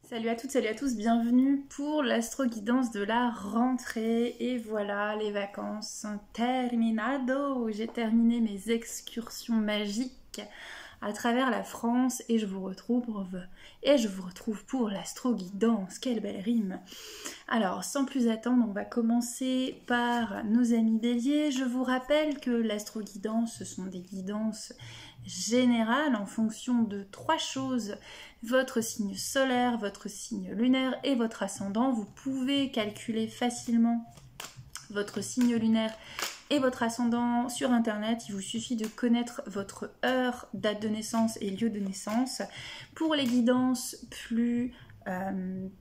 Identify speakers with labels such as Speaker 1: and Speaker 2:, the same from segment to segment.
Speaker 1: Salut à toutes, salut à tous, bienvenue pour l'astro-guidance de la rentrée. Et voilà, les vacances sont terminado. J'ai terminé mes excursions magiques à travers la France et je vous retrouve pour l'astro-guidance. Quelle belle rime! Alors, sans plus attendre, on va commencer par nos amis béliers. Je vous rappelle que l'astro-guidance, ce sont des guidances générales en fonction de 3 choses: votre signe solaire, votre signe lunaire et votre ascendant. Vous pouvez calculer facilement votre signe lunaire et votre ascendant sur internet. Il vous suffit de connaître votre heure, date de naissance et lieu de naissance. Pour les guidances plus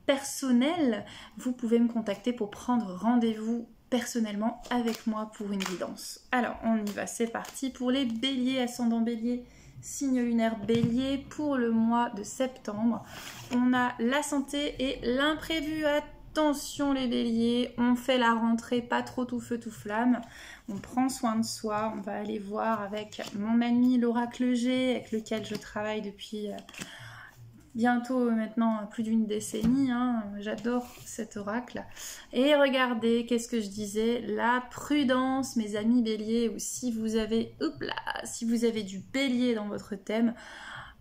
Speaker 1: personnelles, vous pouvez me contacter pour prendre rendez-vous personnellement avec moi pour une guidance. Alors on y va, c'est parti pour les béliers, ascendant bélier, signe lunaire bélier. Pour le mois de septembre, on a la santé et l'imprévu. Attention les béliers, on fait la rentrée pas trop tout feu tout flamme, on prend soin de soi. On va aller voir avec mon ami l'oracle G, avec lequel je travaille depuis bientôt maintenant plus d'une décennie, hein. J'adore cet oracle. Et regardez, qu'est-ce que je disais, la prudence mes amis béliers, ou si vous avez, si vous avez du bélier dans votre thème,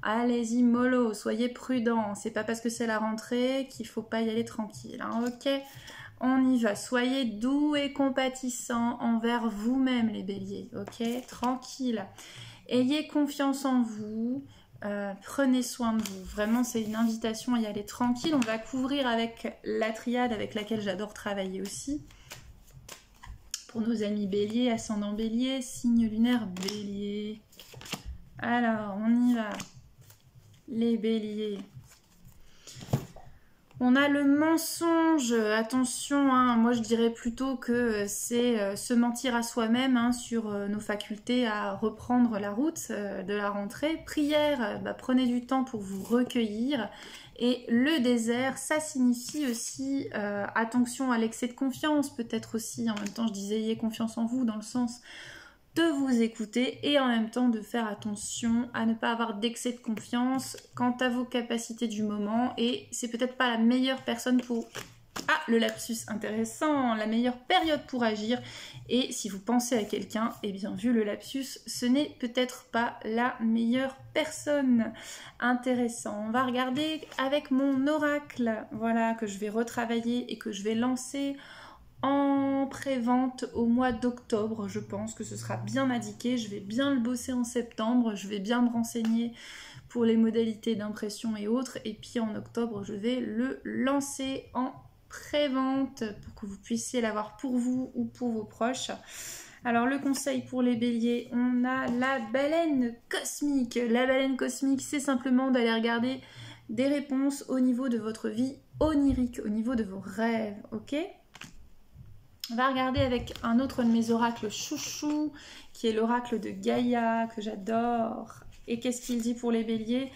Speaker 1: allez-y mollo, soyez prudents. C'est pas parce que c'est la rentrée qu'il faut pas y aller tranquille, hein, ok? On y va, soyez doux et compatissants envers vous-même les béliers, ok? Tranquille. Ayez confiance en vous. Prenez soin de vous, vraiment c'est une invitation à y aller tranquille. On va couvrir avec la triade avec laquelle j'adore travailler aussi. Pour nos amis bélier, ascendant bélier, signe lunaire bélier. Alors on y va, les béliers. On a le mensonge, attention, hein, moi je dirais plutôt que c'est se mentir à soi-même, hein, sur nos facultés à reprendre la route de la rentrée. Prière, prenez du temps pour vous recueillir. Et le désert, ça signifie aussi attention à l'excès de confiance, peut-être aussi, en même temps je disais ayez confiance en vous dans le sens de vous écouter et en même temps de faire attention à ne pas avoir d'excès de confiance quant à vos capacités du moment. Et c'est peut-être pas la meilleure personne pour... Ah, le lapsus intéressant, la meilleure période pour agir. Et si vous pensez à quelqu'un, eh bien vu le lapsus, ce n'est peut-être pas la meilleure personne. Intéressant. On va regarder avec mon oracle, voilà, que je vais retravailler et que je vais lancer en pré-vente au mois d'octobre. Je pense que ce sera bien indiqué. Je vais bien le bosser en septembre. Je vais bien me renseigner pour les modalités d'impression et autres. Et puis en octobre, je vais le lancer en pré-vente pour que vous puissiez l'avoir pour vous ou pour vos proches. Alors le conseil pour les béliers, on a la baleine cosmique. La baleine cosmique, c'est simplement d'aller regarder des réponses au niveau de votre vie onirique, au niveau de vos rêves, ok ? On va regarder avec un autre de mes oracles chouchou, qui est l'oracle de Gaïa, que j'adore. Et qu'est-ce qu'il dit pour les béliers?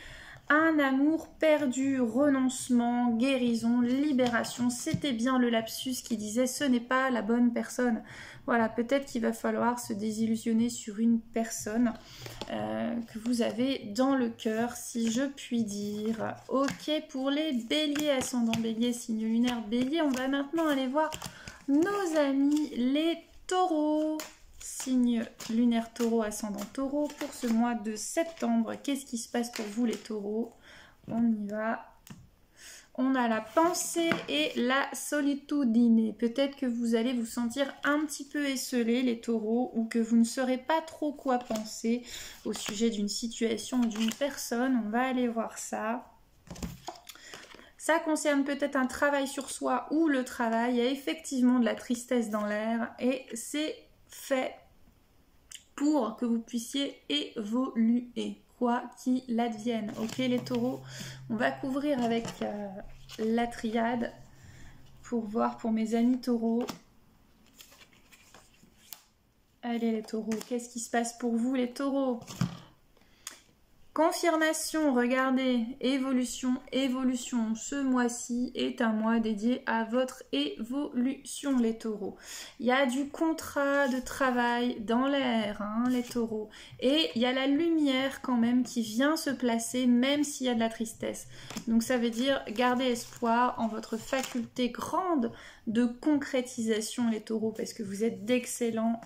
Speaker 1: Un amour perdu, renoncement, guérison, libération. C'était bien le lapsus qui disait ce n'est pas la bonne personne. Voilà, peut-être qu'il va falloir se désillusionner sur une personne que vous avez dans le cœur, si je puis dire. Ok, pour les béliers, ascendant bélier, signe lunaire bélier, on va maintenant aller voir nos amis les taureaux, signe lunaire taureau, ascendant taureau, pour ce mois de septembre. Qu'est-ce qui se passe pour vous les taureaux? On y va. On a la pensée et la solitudine. Peut-être que vous allez vous sentir un petit peu esselés les taureaux, ou que vous ne saurez pas trop quoi penser au sujet d'une situation ou d'une personne. On va aller voir ça. Ça concerne peut-être un travail sur soi ou le travail. Il y a effectivement de la tristesse dans l'air et c'est fait pour que vous puissiez évoluer, quoi qu'il advienne. Ok les taureaux, on va couvrir avec la triade pour voir pour mes amis taureaux. Allez les taureaux, qu'est-ce qui se passe pour vous les taureaux? Confirmation, regardez, évolution, évolution. Ce mois-ci est un mois dédié à votre évolution, les taureaux. Il y a du contrat de travail dans l'air, hein, les taureaux. Et il y a la lumière quand même qui vient se placer, même s'il y a de la tristesse. Donc ça veut dire, gardez espoir en votre faculté grande de concrétisation, les taureaux, parce que vous êtes d'excellents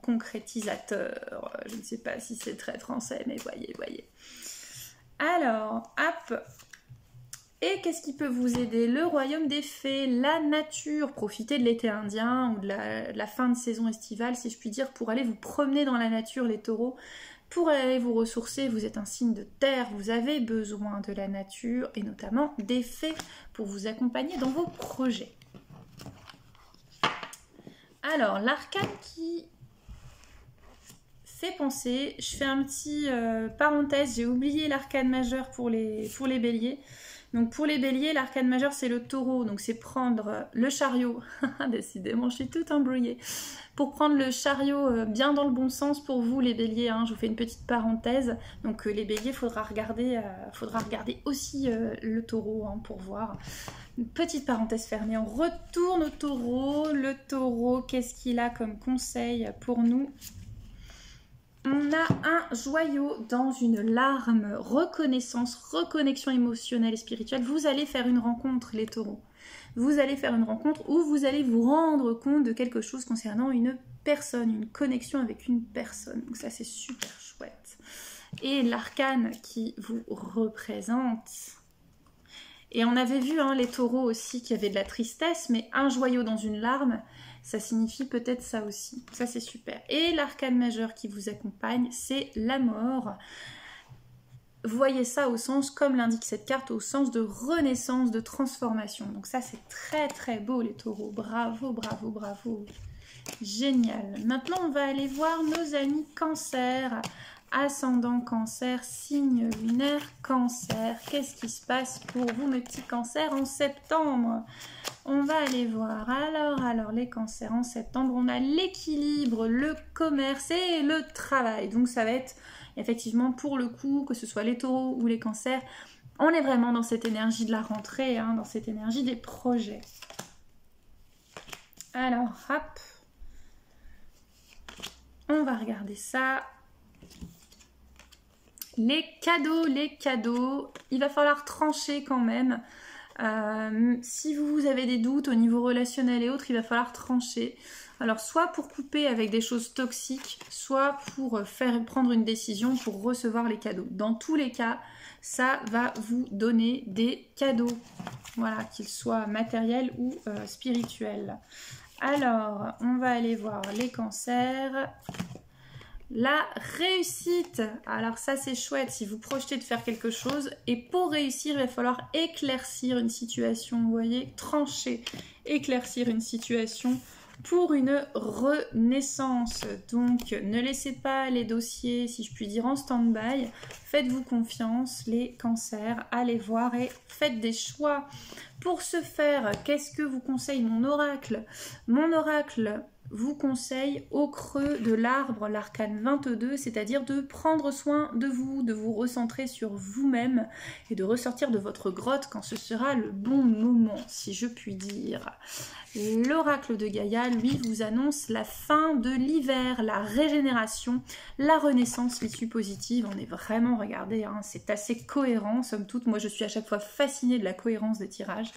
Speaker 1: concrétisateurs. Je ne sais pas si c'est très français, mais voyez, voyez. Alors, hop. Et qu'est-ce qui peut vous aider? Le royaume des fées, la nature. Profitez de l'été indien ou de la fin de saison estivale, si je puis dire, pour aller vous promener dans la nature, les taureaux. Pour aller vous ressourcer, vous êtes un signe de terre, vous avez besoin de la nature et notamment des fées pour vous accompagner dans vos projets. Alors, l'arcane qui fait penser, je fais un petit parenthèse, j'ai oublié l'arcane majeur pour les béliers. Donc pour les béliers, l'arcane majeur c'est le taureau, donc c'est prendre le chariot, décidément je suis toute embrouillée, pour prendre le chariot bien dans le bon sens pour vous les béliers, hein. Je vous fais une petite parenthèse, donc les béliers, faudra regarder aussi le taureau, hein, pour voir. Une petite parenthèse fermée, on retourne au taureau. Le taureau, qu'est-ce qu'il a comme conseil pour nous? On a un joyau dans une larme, reconnaissance, reconnexion émotionnelle et spirituelle. Vous allez faire une rencontre, les taureaux. Vous allez faire une rencontre où vous allez vous rendre compte de quelque chose concernant une personne, une connexion avec une personne. Donc ça, c'est super chouette. Et l'arcane qui vous représente. Et on avait vu, hein, les taureaux aussi, qui avaient de la tristesse, mais un joyau dans une larme, ça signifie peut-être ça aussi. Ça, c'est super. Et l'arcane majeur qui vous accompagne, c'est la mort. Voyez ça au sens, comme l'indique cette carte, au sens de renaissance, de transformation. Donc ça, c'est très très beau, les taureaux. Bravo, bravo, bravo. Génial. Maintenant, on va aller voir nos amis cancer. Ascendant cancer, signe lunaire cancer. Qu'est-ce qui se passe pour vous, mes petits cancers, en septembre? On va aller voir. Alors, les cancers en septembre, on a l'équilibre, le commerce et le travail. Donc, ça va être effectivement pour le coup, que ce soit les taureaux ou les cancers, on est vraiment dans cette énergie de la rentrée, hein, dans cette énergie des projets. Alors, hop. On va regarder ça. Les cadeaux, il va falloir trancher quand même. Si vous avez des doutes au niveau relationnel et autres, il va falloir trancher. Alors, soit pour couper avec des choses toxiques, soit pour prendre une décision pour recevoir les cadeaux. Dans tous les cas, ça va vous donner des cadeaux. Voilà, qu'ils soient matériels ou spirituels. Alors, on va aller voir les cancers. La réussite, alors ça c'est chouette si vous projetez de faire quelque chose et pour réussir il va falloir éclaircir une situation, vous voyez, trancher, éclaircir une situation pour une renaissance. Donc ne laissez pas les dossiers, si je puis dire, en stand-by, faites-vous confiance les cancers, allez voir et faites des choix. Pour ce faire, qu'est-ce que vous conseille mon oracle? Mon oracle vous conseille au creux de l'arbre, l'arcane 22, c'est-à-dire de prendre soin de vous recentrer sur vous-même et de ressortir de votre grotte quand ce sera le bon moment, si je puis dire. L'oracle de Gaïa, lui, vous annonce la fin de l'hiver, la régénération, la renaissance, l'issue positive. On est vraiment, regardez, hein, c'est assez cohérent, somme toute. Moi, je suis à chaque fois fascinée de la cohérence des tirages.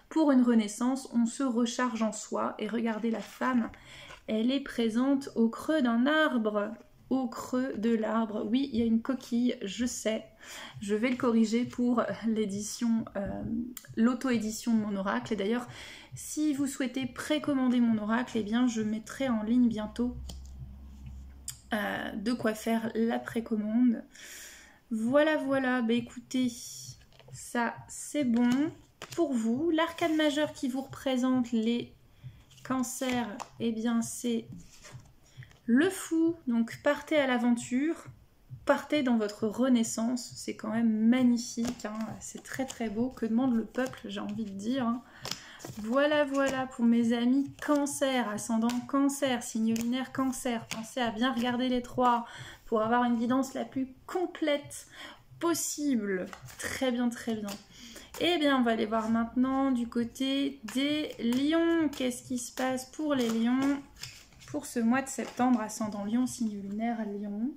Speaker 1: Pour une renaissance, on se recharge en soi. Et regardez la femme, elle est présente au creux d'un arbre. Au creux de l'arbre. Oui, il y a une coquille, je sais. Je vais le corriger pour l'édition, l'auto-édition de mon oracle. Et d'ailleurs, si vous souhaitez précommander mon oracle, eh bien, je mettrai en ligne bientôt de quoi faire la précommande. Voilà, voilà. Bah, écoutez, ça, c'est bon. Pour vous, l'arcane majeur qui vous représente les cancers, eh bien c'est le fou. Donc partez à l'aventure, partez dans votre renaissance, c'est quand même magnifique, hein. C'est très très beau. Que demande le peuple, j'ai envie de dire, hein. Voilà, voilà pour mes amis cancer, ascendant cancer, signe lunaire cancer. Pensez à bien regarder les trois pour avoir une guidance la plus complète. possible. Très bien, très bien. Eh bien, on va aller voir maintenant du côté des lions. Qu'est-ce qui se passe pour les lions pour ce mois de septembre, ascendant lion, signe lunaire lion.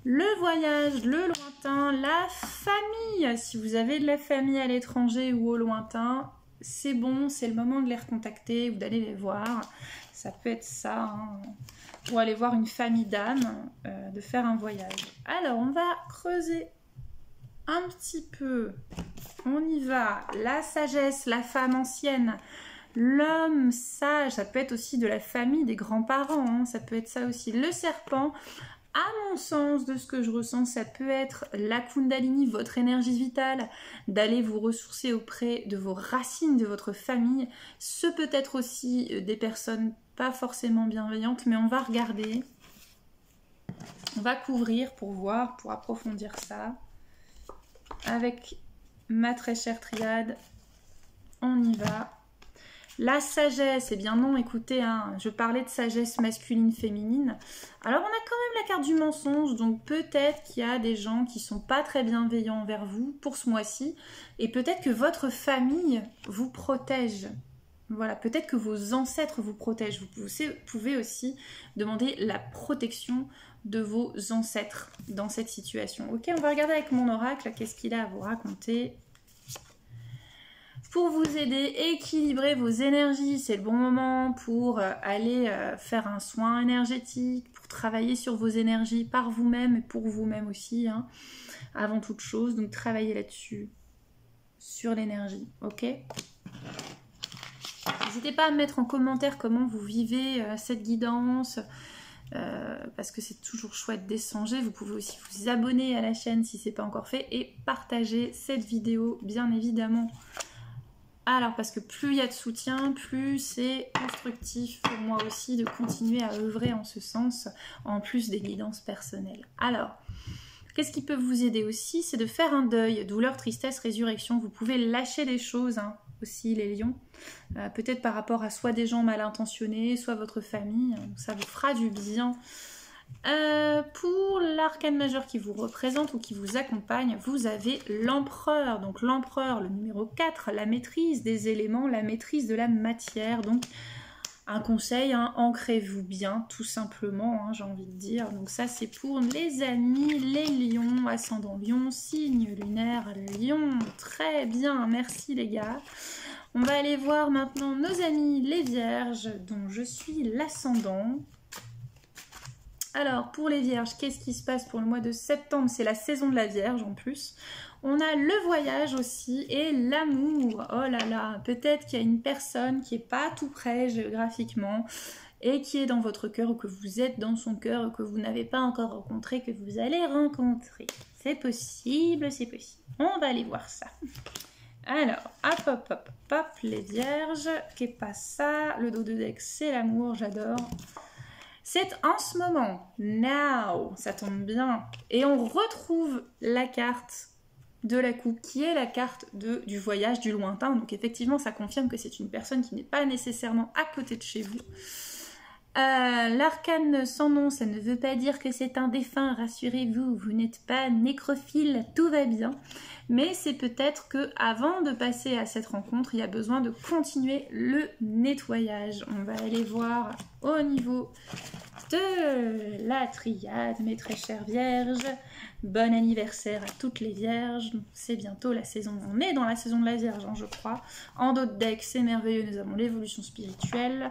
Speaker 1: Le voyage, le lointain, la famille. Si vous avez de la famille à l'étranger ou au lointain, c'est bon, c'est le moment de les recontacter ou d'aller les voir. Ça peut être ça, hein. Ou aller voir une famille d'âmes, de faire un voyage. Alors, on va creuser un petit peu. On y va. La sagesse, la femme ancienne. L'homme sage, ça peut être aussi de la famille, des grands-parents, hein, ça peut être ça aussi. Le serpent, à mon sens, de ce que je ressens, ça peut être la Kundalini, votre énergie vitale, d'aller vous ressourcer auprès de vos racines, de votre famille. Ce peut être aussi des personnes pas forcément bienveillantes, mais on va regarder. On va couvrir pour voir, pour approfondir ça. Avec ma très chère triade, on y va. La sagesse, eh bien non, écoutez, hein, je parlais de sagesse masculine, féminine. Alors on a quand même la carte du mensonge, donc peut-être qu'il y a des gens qui sont pas très bienveillants envers vous pour ce mois-ci, et peut-être que votre famille vous protège. Voilà, peut-être que vos ancêtres vous protègent. Vous pouvez aussi demander la protection de vos ancêtres dans cette situation. Ok, on va regarder avec mon oracle, qu'est-ce qu'il a à vous raconter pour vous aider, équilibrer vos énergies. C'est le bon moment pour aller faire un soin énergétique, pour travailler sur vos énergies par vous-même et pour vous-même aussi, hein, avant toute chose. Donc travaillez là-dessus, sur l'énergie, ok? N'hésitez pas à me mettre en commentaire comment vous vivez cette guidance, parce que c'est toujours chouette d'échanger. Vous pouvez aussi vous abonner à la chaîne si ce n'est pas encore fait et partager cette vidéo, bien évidemment. Alors, parce que plus il y a de soutien, plus c'est constructif pour moi aussi de continuer à œuvrer en ce sens, en plus des guidances personnelles. Alors, qu'est-ce qui peut vous aider aussi? C'est de faire un deuil, douleur, tristesse, résurrection. Vous pouvez lâcher des choses, hein, aussi les lions, peut-être par rapport à soit des gens mal intentionnés, soit votre famille. Ça vous fera du bien. Pour l'arcane majeur qui vous représente ou qui vous accompagne, vous avez l'empereur. Donc l'empereur, le numéro 4, la maîtrise des éléments, la maîtrise de la matière. Donc un conseil, hein, ancrez-vous bien, tout simplement, hein, j'ai envie de dire. Donc ça c'est pour les amis, les lions, ascendant lion, signe lunaire lion. Très bien, merci les gars. On va aller voir maintenant nos amis les vierges, dont je suis l'ascendant. Alors, pour les vierges, qu'est-ce qui se passe pour le mois de septembre? C'est la saison de la vierge en plus. On a le voyage aussi et l'amour. Oh là là, peut-être qu'il y a une personne qui n'est pas tout près géographiquement et qui est dans votre cœur ou que vous êtes dans son cœur ou que vous n'avez pas encore rencontré, que vous allez rencontrer. C'est possible, c'est possible. On va aller voir ça. Alors, hop, hop, hop, hop, les vierges. Qu'est pas ça? Le dos de deck, c'est l'amour, j'adore. C'est en ce moment, now, ça tombe bien. Et on retrouve la carte de la coupe, qui est la carte du voyage, du lointain. Donc effectivement, ça confirme que c'est une personne qui n'est pas nécessairement à côté de chez vous. L'arcane sans nom, ça ne veut pas dire que c'est un défunt, rassurez-vous, vous n'êtes pas nécrophile, tout va bien. Mais c'est peut-être que avant de passer à cette rencontre, il y a besoin de continuer le nettoyage. On va aller voir au niveau de la triade, mes très chères vierges. Bon anniversaire à toutes les vierges. C'est bientôt la saison, on est dans la saison de la vierge, hein, je crois. En dos de deck, c'est merveilleux, nous avons l'évolution spirituelle.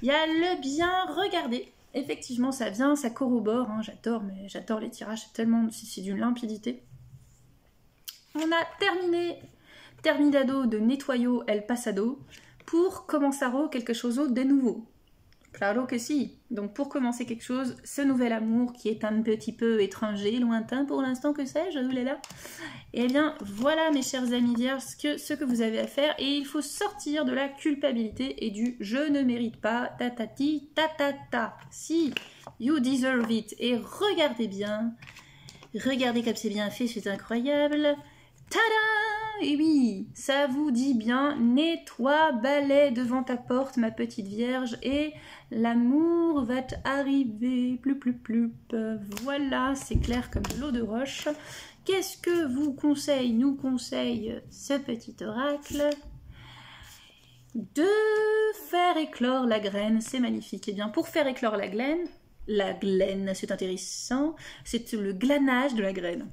Speaker 1: Il y a le bien, regardez. Effectivement, ça vient, ça corrobore, hein, j'adore les tirages, c'est tellement, c'est d'une limpidité. On a terminado de nettoyo el pasado pour comenzaro quelque chose de nouveau. Claro que si. Donc pour commencer quelque chose, ce nouvel amour qui est un petit peu étranger, lointain pour l'instant, que sais-je, oulala. Eh bien voilà mes chers amis vierges, ce que vous avez à faire, et il faut sortir de la culpabilité et du je ne mérite pas, tatati, tatata. Si, you deserve it. Et regardez bien, regardez comme c'est bien fait, c'est incroyable. Tada! Et oui, ça vous dit bien, nettoie, balaie devant ta porte, ma petite vierge, et l'amour va t'arriver, plus. Voilà, c'est clair comme de l'eau de roche. Qu'est-ce que nous conseille ce petit oracle? De faire éclore la graine, c'est magnifique. Et bien, pour faire éclore la glaine, c'est intéressant, c'est le glanage de la graine.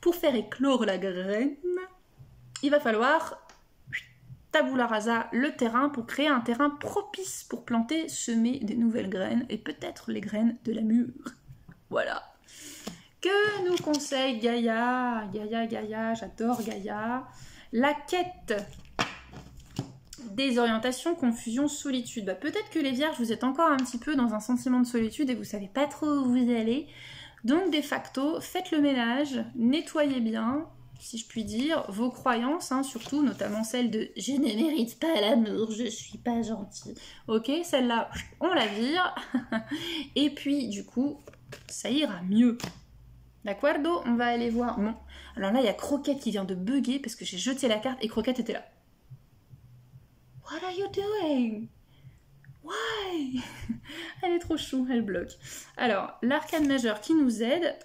Speaker 1: Pour faire éclore la graine, il va falloir tabula rasa le terrain pour créer un terrain propice pour planter, semer des nouvelles graines et peut-être les graines de l'amour. Voilà. Que nous conseille Gaïa? Gaïa, j'adore Gaïa. La quête. Désorientation, confusion, solitude. Bah, peut-être que les vierges, vous êtes encore un petit peu dans un sentiment de solitude et vous savez pas trop où vous allez. Donc, de facto, faites le ménage, nettoyez bien, si je puis dire, vos croyances, hein, surtout, notamment celle de « je ne mérite pas l'amour, je suis pas gentil ». Ok, celle-là, on la vire. Et puis, du coup, ça ira mieux. D'accordo, on va aller voir... Bon, alors là, il y a Croquette qui vient de bugger parce que j'ai jeté la carte et Croquette était là. « What are you doing? Why ?» Elle est trop chou, elle bloque. Alors, l'arcane majeur qui nous aide,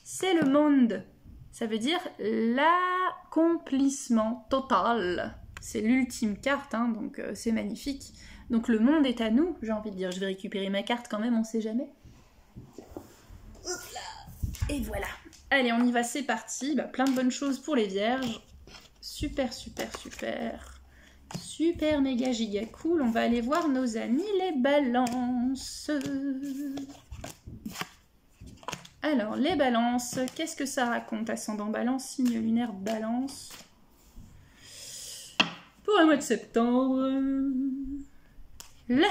Speaker 1: c'est le monde. Ça veut dire l'accomplissement total. C'est l'ultime carte, hein, donc c'est magnifique. Donc le monde est à nous, j'ai envie de dire. Je vais récupérer ma carte quand même, on sait jamais. Et voilà. Allez, on y va, c'est parti. Bah, plein de bonnes choses pour les vierges. Super. Super méga giga cool. On va aller voir nos amis les balances. Alors, les balances, qu'est-ce que ça raconte? Ascendant balance, signe lunaire balance. Pour le mois de septembre. Là.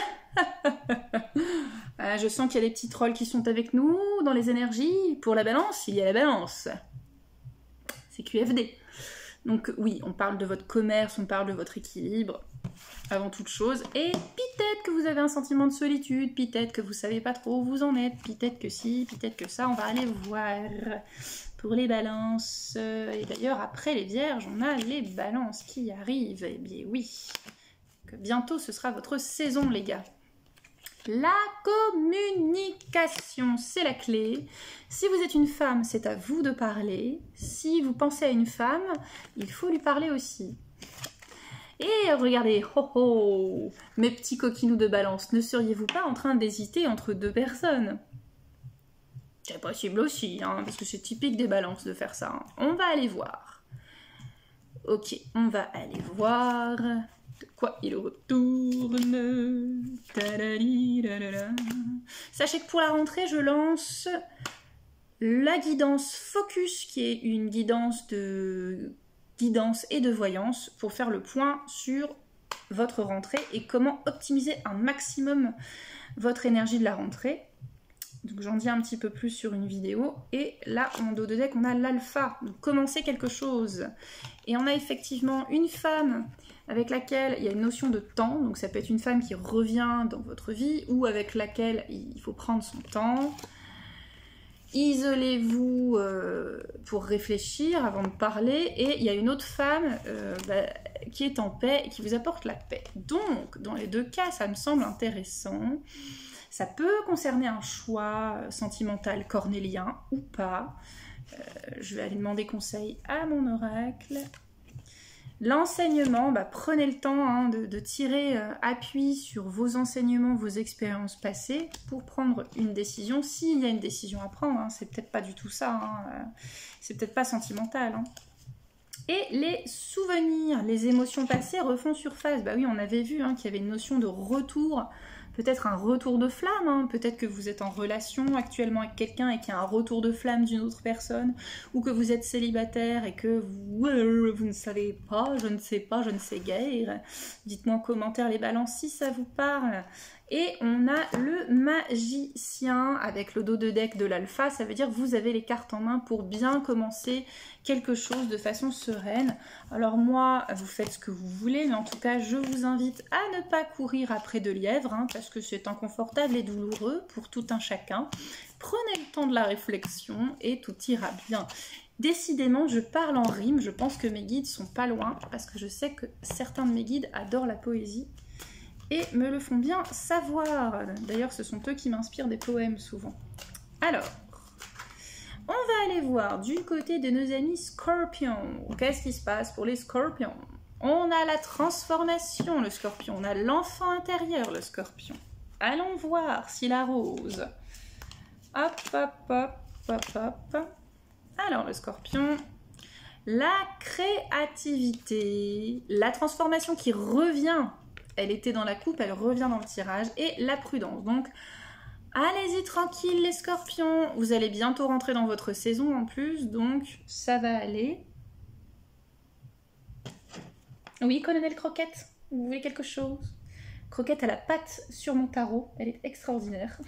Speaker 1: Ah, je sens qu'il y a des petits trolls qui sont avec nous dans les énergies. Pour la balance, il y a la balance. C'est QFD. Donc oui, on parle de votre commerce, on parle de votre équilibre, avant toute chose. Et peut-être que vous avez un sentiment de solitude, peut-être que vous savez pas trop où vous en êtes, peut-être que si, peut-être que ça, on va aller voir pour les balances. Et d'ailleurs, après les vierges, on a les balances qui arrivent. Eh bien oui, que bientôt ce sera votre saison, les gars. La communication, c'est la clé. Si vous êtes une femme, c'est à vous de parler. Si vous pensez à une femme, il faut lui parler aussi. Et regardez, mes petits coquinous de balance, ne seriez-vous pas en train d'hésiter entre deux personnes? C'est possible aussi, hein, parce que c'est typique des balances de faire ça. Hein. On va aller voir. Ok, on va aller voir... Quoi, il retourne. Sachez que pour la rentrée, je lance la guidance Focus, qui est une guidance et de voyance pour faire le point sur votre rentrée et comment optimiser un maximum votre énergie de la rentrée. Donc j'en dis un petit peu plus sur une vidéo. Et là, en dos de deck, on a l'alpha. Donc commencer quelque chose. Et on a effectivement une femme avec laquelle il y a une notion de temps, donc ça peut être une femme qui revient dans votre vie, ou avec laquelle il faut prendre son temps. Isolez-vous pour réfléchir avant de parler, et il y a une autre femme qui est en paix et qui vous apporte la paix. Donc, dans les deux cas, ça me semble intéressant. Ça peut concerner un choix sentimental cornélien ou pas. Je vais aller demander conseil à mon oracle. L'enseignement, prenez le temps de tirer appui sur vos enseignements, vos expériences passées pour prendre une décision. S'il y a une décision à prendre, c'est peut-être pas du tout ça, c'est peut-être pas sentimental. Et les souvenirs, les émotions passées refont surface. Bah oui, on avait vu qu'il y avait une notion de retour, peut-être un retour de flamme, peut-être que vous êtes en relation actuellement avec quelqu'un et qu'il y a un retour de flamme d'une autre personne, ou que vous êtes célibataire et que vous ne savez pas, je ne sais guère. Dites-moi en commentaire les balances si ça vous parle. Et on a le magicien avec le dos de deck de l'alpha, ça veut dire que vous avez les cartes en main pour bien commencer quelque chose de façon sereine. Alors moi, vous faites ce que vous voulez, mais en tout cas, je vous invite à ne pas courir après de lièvres, parce que c'est inconfortable et douloureux pour tout un chacun. Prenez le temps de la réflexion et tout ira bien. Décidément, je parle en rime. Je pense que mes guides sont pas loin parce que je sais que certains de mes guides adorent la poésie et me le font bien savoir. D'ailleurs, ce sont eux qui m'inspirent des poèmes souvent. Alors, on va aller voir du côté de nos amis Scorpions. Qu'est-ce qui se passe pour les Scorpions? On a la transformation, le Scorpion. On a l'enfant intérieur, le Scorpion. Allons voir s'il arrose. Hop, hop, hop, hop, hop. Alors, le Scorpion, la créativité, la transformation qui revient. Elle était dans la coupe, elle revient dans le tirage. Et la prudence. Donc, allez-y tranquille les Scorpions. Vous allez bientôt rentrer dans votre saison en plus. Donc, ça va aller. Oui, Colonel Croquette, vous voulez quelque chose? Croquette a la patte sur mon tarot. Elle est extraordinaire.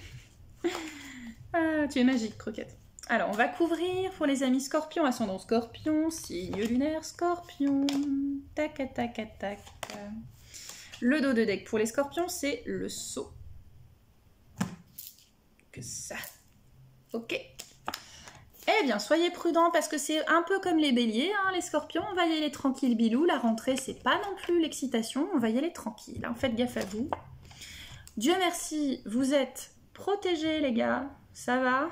Speaker 1: Ah, tu es magique, Croquette. Alors, on va couvrir pour les amis Scorpions, ascendant Scorpion, signe lunaire Scorpion. Tac, tac, tac. Le dos de deck pour les Scorpions, c'est le Sceau. Que ça. Ok. Eh bien, soyez prudents parce que c'est un peu comme les béliers, hein, les Scorpions. On va y aller tranquille, bilou. La rentrée, c'est pas non plus l'excitation. On va y aller tranquille. Hein. Faites gaffe à vous. Dieu merci, vous êtes protégés, les gars. Ça va.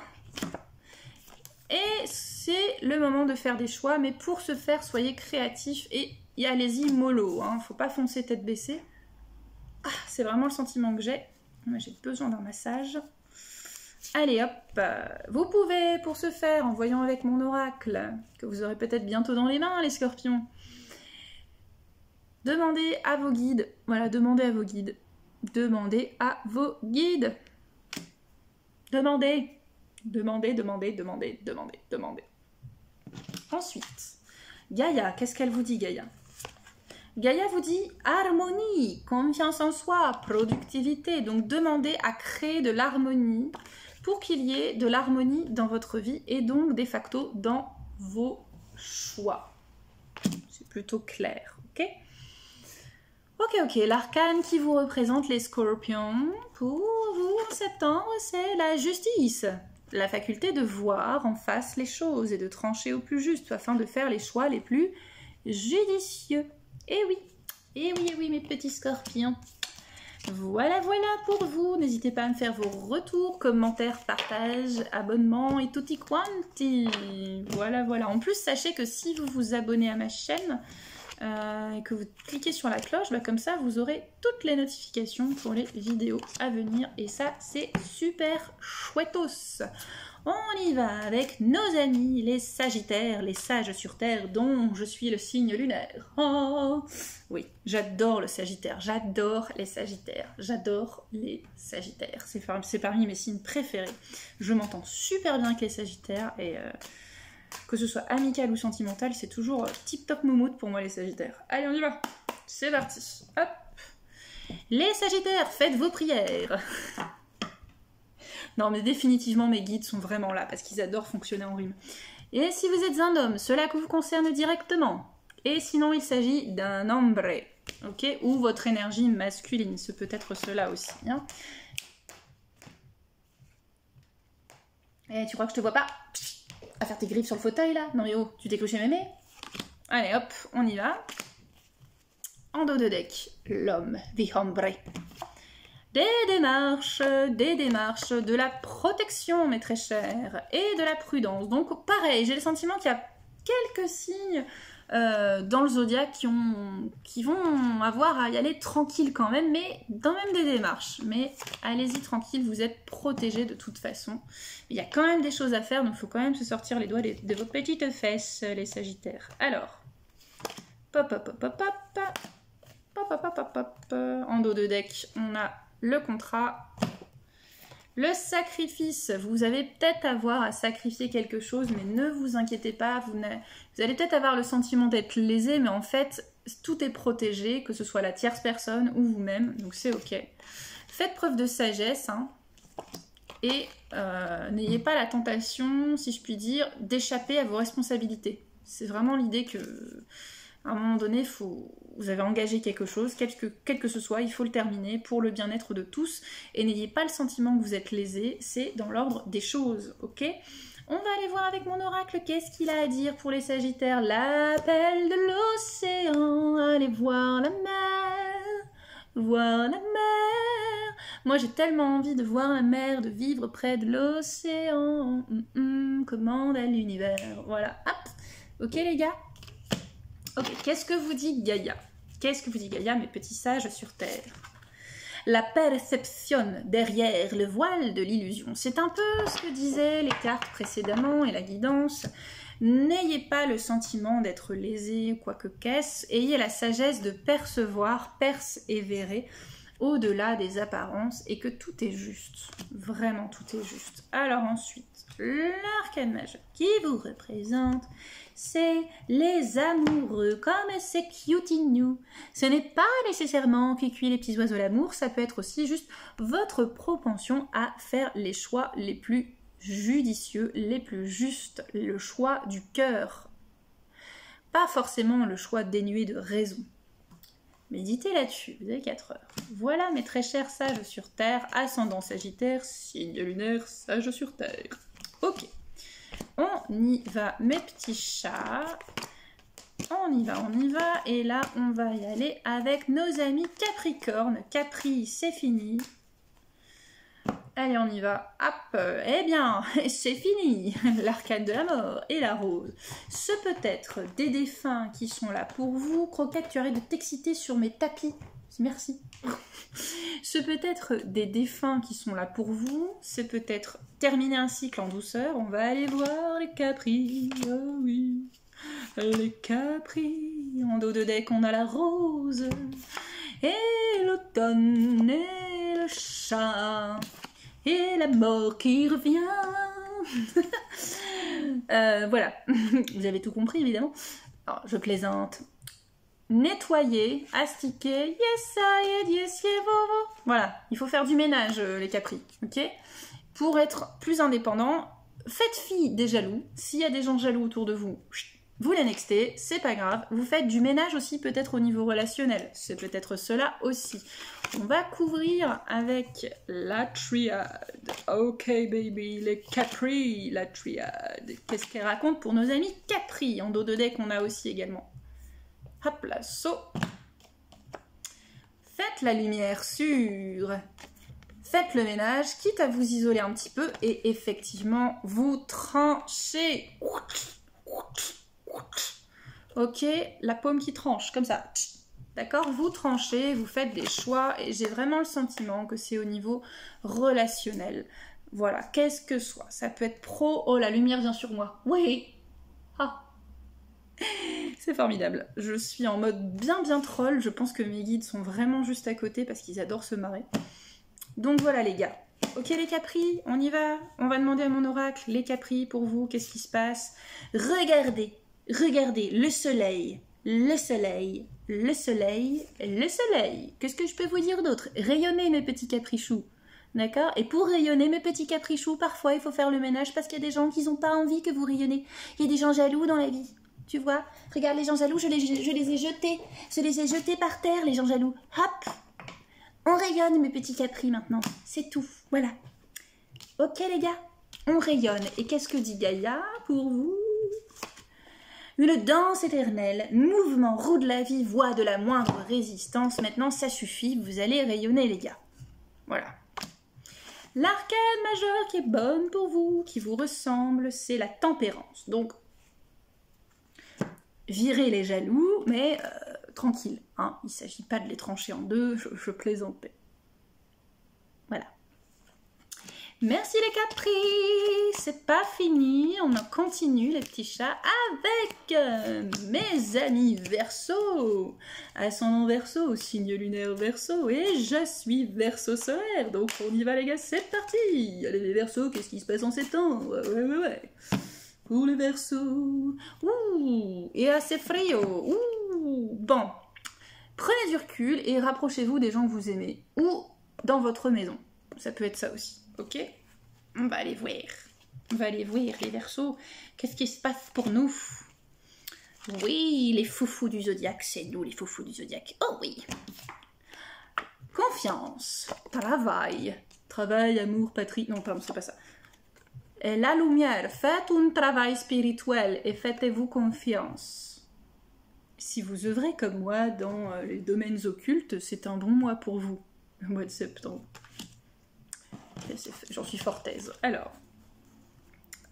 Speaker 1: Et c'est le moment de faire des choix, mais pour ce faire, soyez créatifs et allez-y mollo. Hein. Faut pas foncer tête baissée. Ah, c'est vraiment le sentiment que j'ai. J'ai besoin d'un massage. Allez hop, vous pouvez pour ce faire, en voyant avec mon oracle, que vous aurez peut-être bientôt dans les mains les Scorpions, demandez à vos guides, voilà, demandez à vos guides, demandez à vos guides, demandez. Ensuite, Gaïa, qu'est-ce qu'elle vous dit Gaïa? Gaïa vous dit harmonie, confiance en soi, productivité, donc demandez à créer de l'harmonie pour qu'il y ait de l'harmonie dans votre vie et donc de facto dans vos choix. C'est plutôt clair, ok? Ok, l'arcane qui vous représente les Scorpions, pour vous en septembre, c'est la justice. La faculté de voir en face les choses et de trancher au plus juste afin de faire les choix les plus judicieux. Et oui, mes petits Scorpions. Voilà pour vous. N'hésitez pas à me faire vos retours, commentaires, partages, abonnements et tutti quanti. Voilà. En plus, sachez que si vous vous abonnez à ma chaîne et que vous cliquez sur la cloche, comme ça, vous aurez toutes les notifications pour les vidéos à venir. Et ça, c'est super chouettos. On y va avec nos amis, les Sagittaires, les sages sur Terre, dont je suis le signe lunaire. Oh oui, j'adore le Sagittaire, j'adore les Sagittaires, C'est parmi mes signes préférés. Je m'entends super bien avec les Sagittaires et que ce soit amical ou sentimental, c'est toujours tip-top moumoute pour moi les Sagittaires. Allez, on y va. C'est parti. Hop. Les Sagittaires, faites vos prières. Non, mais définitivement, mes guides sont vraiment là parce qu'ils adorent fonctionner en rime. Et si vous êtes un homme, cela vous concerne directement. Et sinon, il s'agit d'un hombre, ok? Ou votre énergie masculine, ce peut être cela aussi. Hein. Et tu crois que je te vois pas à faire tes griffes sur le fauteuil, là? Non mais oh, tu t'es cloché mémé? Allez, hop, on y va. En dos de deck, l'homme, the hombre. Des démarches, de la protection, mes très chers, et de la prudence. Donc, pareil, j'ai le sentiment qu'il y a quelques signes dans le zodiaque qui vont avoir à y aller tranquille quand même, mais dans même des démarches. Mais allez-y tranquille, vous êtes protégés de toute façon. Il y a quand même des choses à faire, donc il faut quand même se sortir les doigts de vos petites fesses, les Sagittaires. Alors, en dos de deck, on a le contrat, le sacrifice. Vous allez peut-être avoir à sacrifier quelque chose, mais ne vous inquiétez pas, vous allez peut-être avoir le sentiment d'être lésé, mais en fait, tout est protégé, que ce soit la tierce personne ou vous-même, donc c'est ok. Faites preuve de sagesse, hein, et n'ayez pas la tentation, si je puis dire, d'échapper à vos responsabilités. C'est vraiment l'idée que... à un moment donné, vous avez engagé quelque chose, quel que ce soit, il faut le terminer pour le bien-être de tous. Et n'ayez pas le sentiment que vous êtes lésé, c'est dans l'ordre des choses, ok? On va aller voir avec mon oracle qu'est-ce qu'il a à dire pour les Sagittaires. L'appel de l'océan, allez voir la mer, voir la mer. Moi j'ai tellement envie de voir la mer, de vivre près de l'océan. Commande à l'univers. Voilà, hop. Ok les gars? Ok, qu'est-ce que vous dit Gaïa? Qu'est-ce que vous dit Gaïa, mes petits sages sur Terre? La perception derrière le voile de l'illusion. C'est un peu ce que disaient les cartes précédemment et la guidance. N'ayez pas le sentiment d'être lésé ou quoi que qu'est-ce. Ayez la sagesse de percevoir, persévérer au-delà des apparences et que tout est juste. Vraiment, tout est juste. Alors ensuite, l'arcane majeur qui vous représente, c'est les amoureux, comme c'est cute in you. Ce n'est pas nécessairement cuit les petits oiseaux l'amour, ça peut être aussi juste votre propension à faire les choix les plus judicieux, les plus justes, le choix du cœur. Pas forcément le choix dénué de raison. Méditez là-dessus, vous avez 4 heures. Voilà mes très chers sages sur Terre, ascendant Sagittaire, signe lunaire, sage sur Terre. Ok. On y va, mes petits chats. On y va. Et là, on va y aller avec nos amis Capricorne. Capri, c'est fini. Allez, on y va. Hop. Eh bien, c'est fini. L'arcane de la mort et la rose. Ce peut être des défunts qui sont là pour vous. Croquette, tu arrêtes de t'exciter sur mes tapis. Merci. Ce peut être des défunts qui sont là pour vous. C'est peut-être terminer un cycle en douceur. On va aller voir les capris. Oh oui. Les capris. En dos de deck, on a la rose. Et l'automne et le chat. Et la mort qui revient. Voilà. Vous avez tout compris, évidemment. Alors, je plaisante. Nettoyer, astiquer, yes I yes vovo. Voilà, il faut faire du ménage les capris, ok? Pour être plus indépendant, faites fi des jaloux. S'il y a des gens jaloux autour de vous, vous les nextez, c'est pas grave. Vous faites du ménage aussi peut-être au niveau relationnel, c'est peut-être cela aussi. On va couvrir avec la triade. Ok baby, les capris, la triade. Qu'est-ce qu'elle raconte pour nos amis capris? En dos de deck, on a aussi également. Hop là, saut. Faites la lumière sur. Faites le ménage, quitte à vous isoler un petit peu et effectivement, vous tranchez. Ok, la paume qui tranche, comme ça. D'accord? Vous tranchez, vous faites des choix et j'ai vraiment le sentiment que c'est au niveau relationnel. Voilà, qu'est-ce que soit. Ça peut être pro. Oh, la lumière vient sur moi. Oui. Ah. C'est formidable. Je suis en mode bien troll. Je pense que mes guides sont vraiment juste à côté parce qu'ils adorent se marrer. Donc voilà les gars. Ok les capris, on y va. On va demander à mon oracle, les capris, pour vous, qu'est-ce qui se passe? Regardez, regardez, le soleil, le soleil, le soleil, le soleil. Qu'est-ce que je peux vous dire d'autre? Rayonnez mes petits caprichous. D'accord? Et pour rayonner mes petits caprichous, parfois il faut faire le ménage parce qu'il y a des gens qui n'ont pas envie que vous rayonnez. Il y a des gens jaloux dans la vie. Tu vois? Regarde les gens jaloux, je les ai jetés. Je les ai jetés par terre, les gens jaloux. Hop! On rayonne mes petits capris maintenant. C'est tout. Voilà. Ok les gars? On rayonne. Et qu'est-ce que dit Gaïa pour vous? Une danse éternelle, mouvement, roue de la vie, voix de la moindre résistance. Maintenant, ça suffit. Vous allez rayonner les gars. Voilà. L'arcane majeure qui est bonne pour vous, qui vous ressemble, c'est la tempérance. Donc, virez les jaloux, mais tranquille. Hein, il ne s'agit pas de les trancher en deux, je plaisantais. Voilà. Merci les capris, c'est pas fini, on en continue les petits chats avec mes amis Verseau, ascendant Verseau, signe lunaire Verseau, et je suis Verseau solaire, donc on y va les gars, c'est parti. Allez les Verseaux, qu'est-ce qui se passe en ces temps? Ouais. Pour les Verseaux, ouh, et assez frio, ouh, bon, prenez du recul et rapprochez-vous des gens que vous aimez, ou dans votre maison, ça peut être ça aussi. Ok, on va aller voir. On va aller voir les Verseaux. Qu'est-ce qui se passe pour nous? Oui, les foufous du zodiaque, c'est nous les foufous du zodiaque. Oh oui. Confiance, travail, amour, patrie. Non, pardon, c'est pas ça. est la lumière. Faites un travail spirituel et faites-vous confiance. Si vous œuvrez comme moi dans les domaines occultes, c'est un bon mois pour vous, le mois de septembre. J'en suis fort aise. Alors,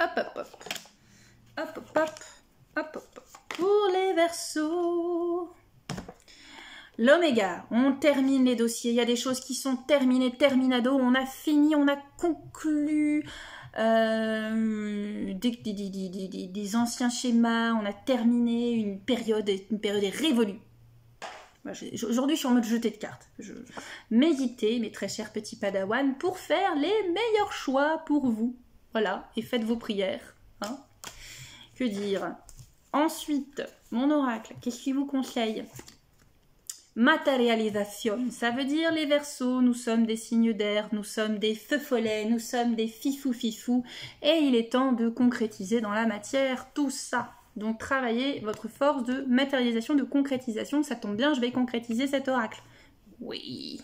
Speaker 1: hop, hop, hop. Hop, hop, hop. Hop, hop, hop. Pour les Verseaux. L'Oméga, on termine les dossiers. Il y a des choses qui sont terminées, terminado. On a fini, on a conclu des anciens schémas. On a terminé une période est révolue. Aujourd'hui, je suis en mode jeté de cartes. Méditez, mes très chers petits padawans, pour faire les meilleurs choix pour vous. Voilà, et faites vos prières. Hein. Que dire? Ensuite, mon oracle, qu'est-ce qu'il vous conseille? Matérialisation, ça veut dire les Verseaux, nous sommes des signes d'air, nous sommes des feux follets, nous sommes des fifous, et il est temps de concrétiser dans la matière tout ça. Donc travaillez votre force de matérialisation, de concrétisation, ça tombe bien, je vais concrétiser cet oracle. Oui,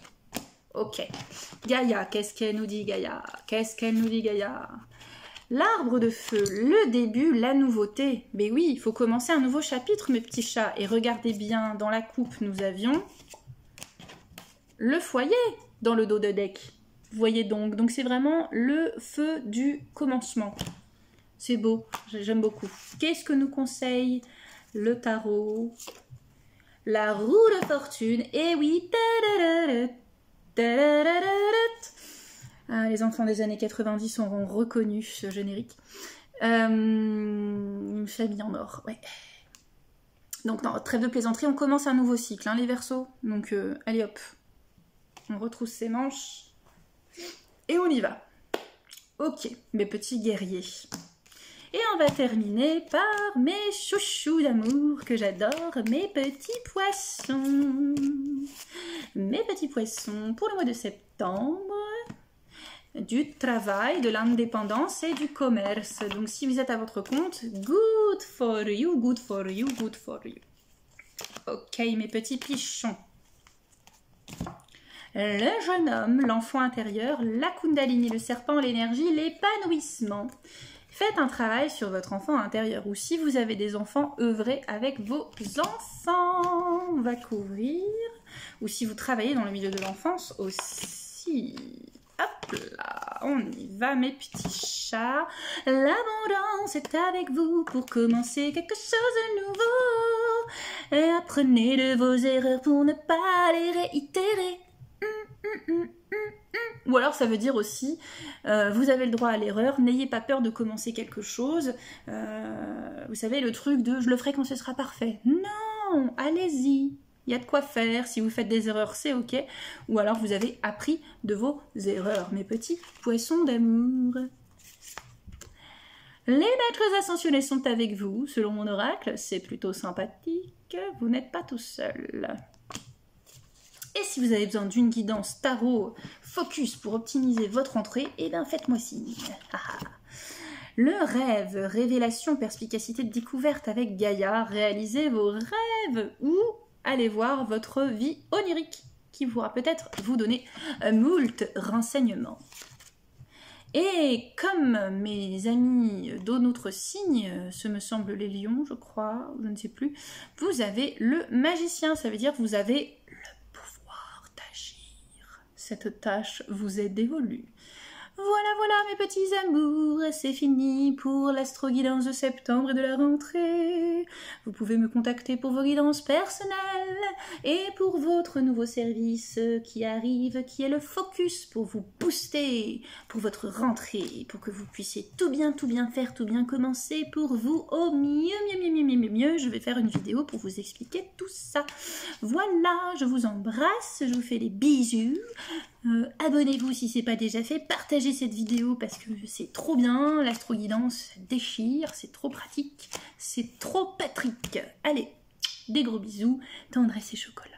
Speaker 1: ok. Gaïa, qu'est-ce qu'elle nous dit Gaïa? Qu'est-ce qu'elle nous dit Gaïa? L'arbre de feu, le début, la nouveauté. Mais oui, il faut commencer un nouveau chapitre, mes petits chats. Et regardez bien, dans la coupe, nous avions le foyer dans le dos de deck. Vous voyez donc c'est vraiment le feu du commencement. C'est beau, j'aime beaucoup. Qu'est-ce que nous conseille le tarot? La roue de fortune, et oui, ah, les enfants des années 90 auront reconnu ce générique. Une famille en or, ouais. Donc, non, trêve de plaisanterie, on commence un nouveau cycle, hein, les Verseaux. Donc, allez hop, on retrousse ses manches et on y va. Ok, mes petits guerriers. Et on va terminer par mes chouchous d'amour que j'adore, mes petits poissons. Mes petits poissons pour le mois de septembre. Du travail, de l'indépendance et du commerce. Donc si vous êtes à votre compte, good for you, good for you, good for you. Ok, mes petits pichons. Le jeune homme, l'enfant intérieur, la kundalini, le serpent, l'énergie, l'épanouissement. Faites un travail sur votre enfant intérieur. Ou si vous avez des enfants, œuvrez avec vos enfants. On va couvrir. Ou si vous travaillez dans le milieu de l'enfance aussi. Hop là, on y va mes petits chats. L'abondance est avec vous pour commencer quelque chose de nouveau. Et apprenez de vos erreurs pour ne pas les réitérer. Ou alors ça veut dire aussi, vous avez le droit à l'erreur, n'ayez pas peur de commencer quelque chose. Vous savez le truc de je le ferai quand ce sera parfait. Non, allez-y. Il y a de quoi faire, si vous faites des erreurs, c'est ok. Ou alors vous avez appris de vos erreurs, mes petits poissons d'amour. Les maîtres ascensionnés sont avec vous, selon mon oracle, c'est plutôt sympathique, vous n'êtes pas tout seul. Et si vous avez besoin d'une guidance tarot focus pour optimiser votre entrée, eh bien faites-moi signe. Le rêve, révélation, perspicacité de découverte avec Gaïa, réalisez vos rêves ou allez voir votre vie onirique qui pourra peut-être vous donner moult renseignements. Et comme mes amis d'un autre signe, ce me semble les lions, je crois, je ne sais plus, vous avez le magicien, ça veut dire que vous avez le pouvoir d'agir. Cette tâche vous est dévolue. Voilà, mes petits amours, c'est fini pour l'astro-guidance de septembre et de la rentrée. Vous pouvez me contacter pour vos guidances personnelles et pour votre nouveau service qui arrive, qui est le focus pour vous booster pour votre rentrée, pour que vous puissiez tout bien faire, tout bien commencer pour vous au mieux. Je vais faire une vidéo pour vous expliquer tout ça. Voilà, je vous embrasse, je vous fais des bisous. Abonnez-vous si ce n'est pas déjà fait, partagez cette vidéo parce que c'est trop bien, l'astro-guidance déchire, c'est trop pratique, c'est trop Patrick. Allez, des gros bisous, tendresse et chocolat.